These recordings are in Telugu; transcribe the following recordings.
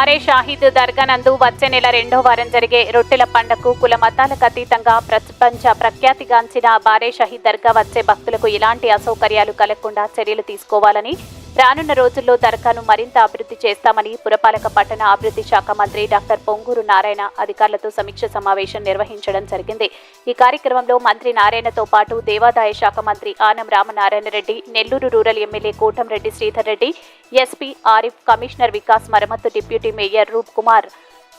బారే షాహీద్ దర్గా నందు వచ్చే నెల 2వ వారం జరిగే రొట్టెల పండగకు కుల మతాలకు అతీతంగా ప్రపంచ ప్రఖ్యాతిగాంచిన బారే షాహీద్ దర్గా వచ్చే భక్తులకు ఎలాంటి అసౌకర్యాలు కలగకుండా చర్యలు తీసుకోవాలని రానున్న రోజుల్లో దర్గాను మరింత అభివృద్ధి చేస్తామని పురపాలక పట్టణ అభివృద్ధి శాఖ మంత్రి డాక్టర్ పొంగూరు నారాయణ అధికారులతో సమీక్ష సమావేశం నిర్వహించడం జరిగింది. ఈ కార్యక్రమంలో మంత్రి నారాయణతో పాటు దేవాదాయ శాఖ మంత్రి Anam Ramanarayana Reddy, Nellore rural MLA Kotamreddy Sridhar Reddy, SP Arif, commissioner Vikas Marmat, deputy mayor Roop Kumar,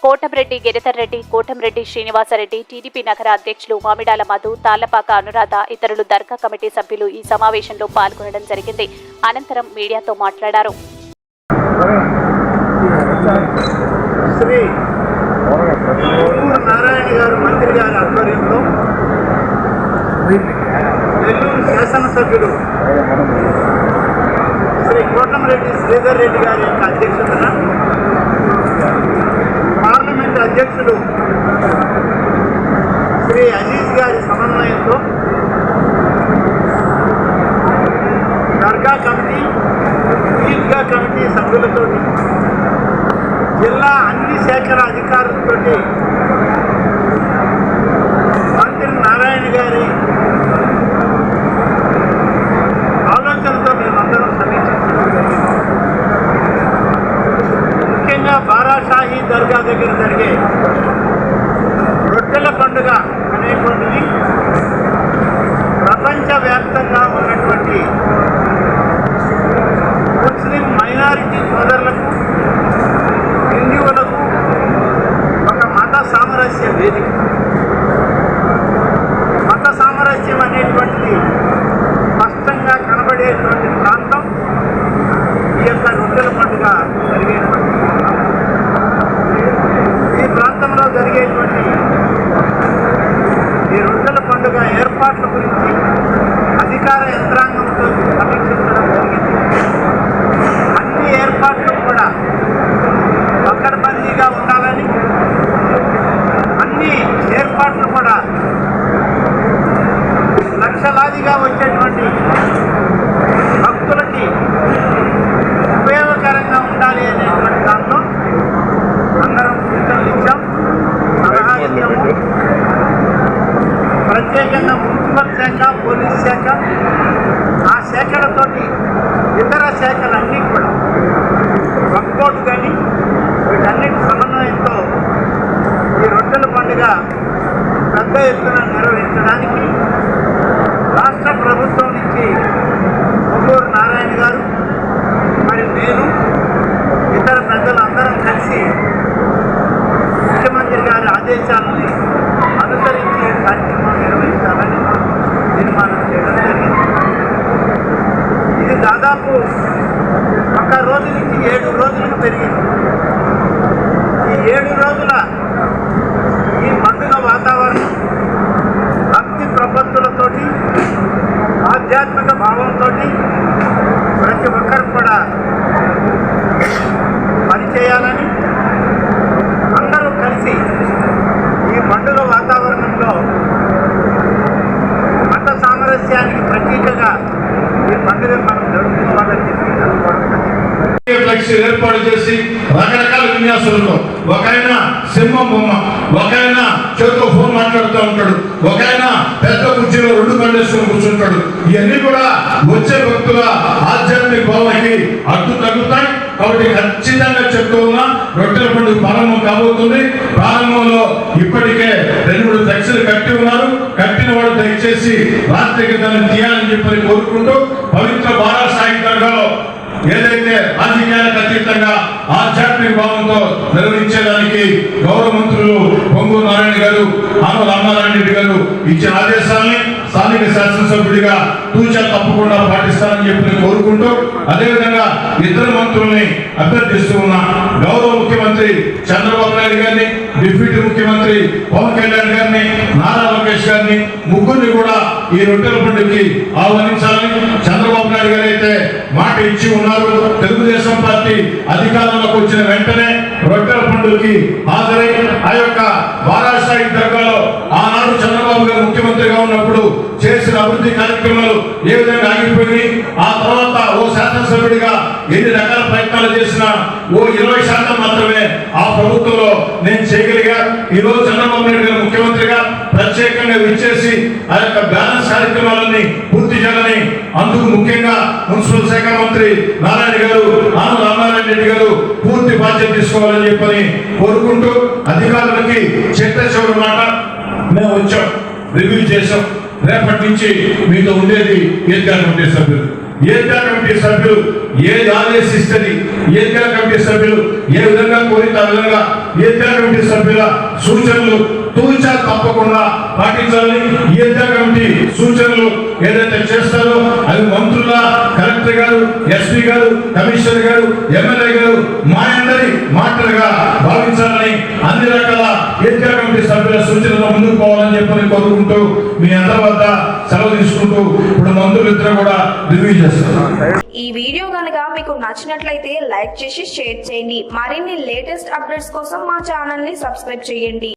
Kotamreddy Giridhar Reddy, Kotamreddy Srinivasa Reddy, TDP నగర అధ్యక్షులు మామిడాల మధు, తాళ్లపాక అనురాధ, ఇతరులు దర్గా కమిటీ సభ్యులు ఈ సమావేశంలో పాల్గొనడం జరిగింది. అనంతరం మీడియాతో మాట్లాడారు. శ్రీ నారాయణ గారు మంత్రి గారి ఆధ్వర్యంలో నెల్లూరు శాసనసభ్యులు శ్రీ కోటంరెడ్డి శ్రీధర్ రెడ్డి గారి యొక్క అధ్యక్షతన పార్లమెంట్ అధ్యక్షుడు శ్రీ అజీజ్ గారి సమన్వయంతో దర్గా కమిటీ, ఈద్గా కమిటీ సభ్యులతో, జిల్లా అన్ని శాఖల అధికారులతో మంత్రి నారాయణ గారి ఆలోచనతో మేమందరం సమీక్షించడం జరిగింది. ముఖ్యంగా బారా షాహీద్ దర్గా దగ్గర జరిగే రొట్టెల పండుగ అనేటువంటిది ప్రపంచవ్యాప్తంగా ఉన్నటువంటి ముస్లిం మైనారిటీ సోదరులకు, హిందువులకు ఒక మత సామరస్య వేదిక. మత సామరస్యం అనేటువంటిది స్పష్టంగా కనబడేటువంటి ప్రాంతం ఈ యొక్క రొట్టెల పండుగ జరిగేటువంటి ఈ ప్రాంతంలో జరిగేటువంటి ఈ రొట్టెల పండుగ ఏర్పాట్ల గురించి అధికార యంత్రాంగంతో సమీక్షించడం జరిగింది. అన్ని ఏర్పాట్లు కూడా పకడ్బందీగా ఉండాలని, అన్ని ఏర్పాట్లు కూడా లక్షలాదిగా వచ్చేటువంటి భక్తులకి ఉపయోగకరంగా ఉండాలి అనేటువంటి దాంట్లో అందరం సూచనలు ఇచ్చాం, సలహా ఇచ్చాము. ప్రత్యేకంగా మున్సిపల్ శాఖ, పోలీస్ శాఖ, ఆ శాఖలతోటి ఇతర శాఖలన్నీ కూడా వర్కౌట్ కానీ వీటన్నిటి సమన్వయంతో ఈ రొట్టెల పండుగ పెద్ద ఎత్తున నిర్వహించడానికి రాష్ట్ర ప్రభుత్వం నుంచి పొంగూరు నారాయణ గారు మరి నేను ఇతర పెద్దలు అందరం కలిసి ముఖ్యమంత్రి గారి ఆదేశాలని అనుసరించి కార్యక్రమం నిర్వహించాలని తీర్మానం చేయడం జరిగింది. ఇది దాదాపు 1 రోజు నుంచి 7 రోజులకు పెరిగింది. ఈ 7 రోజుల ఈ పండుగ వాతావరణం భక్తి ప్రపత్తులతోటి, ఆధ్యాత్మిక భావంతో ప్రతి ఒక్కరు కూడా పనిచేయాలని, అందరూ కలిసి ఈ పండుగ వాతావరణంలో మత సామరస్యానికి ప్రతీకగా ఈ పండుగను మనం జరుపుకోవాలని చెప్పి ఏర్పాటు చేసి రకరకాల విన్యాసాలతో, ఒక ఆయన సింహం బొమ్మ, ఒక ఆయన చేతితో ఫోన్ మాట్లాడుతూ ఉంటాడు, ఒక ఆయన పెద్ద కుర్చీలో 2 కండేసుకుని కూర్చుంటాడు. ఇవన్నీ కూడా వచ్చే భక్తుల ఆధ్యాత్మిక భావానికి అడ్డు తగ్గుతాయి. కాబట్టి ఖచ్చితంగా చెప్తూ ఉన్నా, రొట్టెల పండుగ ప్రారంభం కాబోతుంది. ప్రారంభంలో ఇప్పటికే 2-3 ఫ్లెక్సీలు కట్టి ఉన్నారు. కట్టిన వాడు దయచేసి రాత్రికి దాన్ని తీయాలని చెప్పని కోరుకుంటూ పవిత్ర బారా షాహీద్ దర్గాలో ఏదైతే రాజకీయాలకు అతీతంగా ఆధ్యాత్మిక భావంతో నిర్వహించేదానికి గౌరవ మంత్రులు పొంగూరు నారాయణ గారు, ఆనం రామనారాయణ రెడ్డి గారు ఇచ్చిన ఆదేశాలని స్థానిక శాసనసభ్యుడిగా తూచా తప్పకుండా పాటిస్తానని చెప్పి కోరుకుంటూ, అదేవిధంగా ఇతర మంత్రుల్ని అభ్యర్థిస్తూ ఉన్న గౌరవ ముఖ్యమంత్రి చంద్రబాబు నాయుడు గారిని, డిప్యూటీ ముఖ్యమంత్రి పవన్ కళ్యాణ్ గారిని, నారా లోకేష్ గారిని, ముగ్గురిని కూడా ఈ రొట్టెల పండుగకి ఆహ్వానించాలని చంద్రబాబు నాయుడు గారు అయితే మాట ఇచ్చి ఉన్నారు. తెలుగుదేశం పార్టీ అధికారంలోకి వచ్చిన వెంటనే రొట్టెల పండుగకి హాజరై ఆ యొక్క బారా షాహీద్ దర్గాలో ఆనాడు చంద్రబాబు గారు ముఖ్యమంత్రిగా ఉన్నప్పుడు చేసిన అభివృద్ధి కార్యక్రమాలు ఏ విధంగా ఆగిపోయింది, ఆ తర్వాత ఓ శాసనసభ్యుడిగా ఎన్ని రకాల ప్రయత్నాలు వాగ్దానాలు చేసిన ఓ 20% మాత్రమే ఆ ప్రభుత్వంలో నేను చేయగలిగా. ఈరోజు చంద్రబాబు నాయుడు గారు ముఖ్యమంత్రిగా ప్రత్యేకంగా విచ్చేసి ఆ యొక్క బ్యాలెన్స్ కార్యక్రమాలన్నీ పూర్తి చేయాలని, అందుకు ముఖ్యంగా మున్సిపల్ శాఖ మంత్రి నారాయణ గారు, ఆనం రామనారాయణ రెడ్డి గారు పూర్తి బాధ్యత తీసుకోవాలని చెప్పని కోరుకుంటూ, అధికారులకి చివరి మాట మేము వచ్చాం, రివ్యూ చేశాం. రేపటి నుంచి మీతో ఉండేది ఈద్గా కమిటీ సభ్యులు. ఈద్గా కమిటీ సభ్యులు ఏది ఆదేశిస్తుంది, ఈద్గా కమిటీ సభ్యులు ఏ విధంగా కోరితే ఆ విధంగా ఈద్గా కమిటీ సభ్యుల సూచనలు తూచా తప్పకుండా పాటించాలని. ఈద్గా కమిటీ సూచనలు ఏదైతే చేస్తారో అవి మంత్రుల, కలెక్టర్ గారు, ఎస్పీ గారు, కమిషనర్ గారు, ఎమ్మెల్యే గారు మా అందరి మాటలుగా భావించాలని, అన్ని రకాల ఈద్గా కమిటీ సభ్యుల సూచనలు ముందుకు పోవాలని చెప్పని కోరుకుంటూ మీ అందరి వద్ద సెలవు తీసుకుంటూ ఇప్పుడు మంత్రులు ఇద్దరు కూడా రివ్యూ చేస్తారు. ఈ వీడియో కనుక మీకు నచ్చినట్లయితే లైక్ చేసి షేర్ చేయండి. మరిన్ని లేటెస్ట్ అప్డేట్స్ కోసం మా ఛానల్ ని సబ్స్క్రైబ్ చేయండి.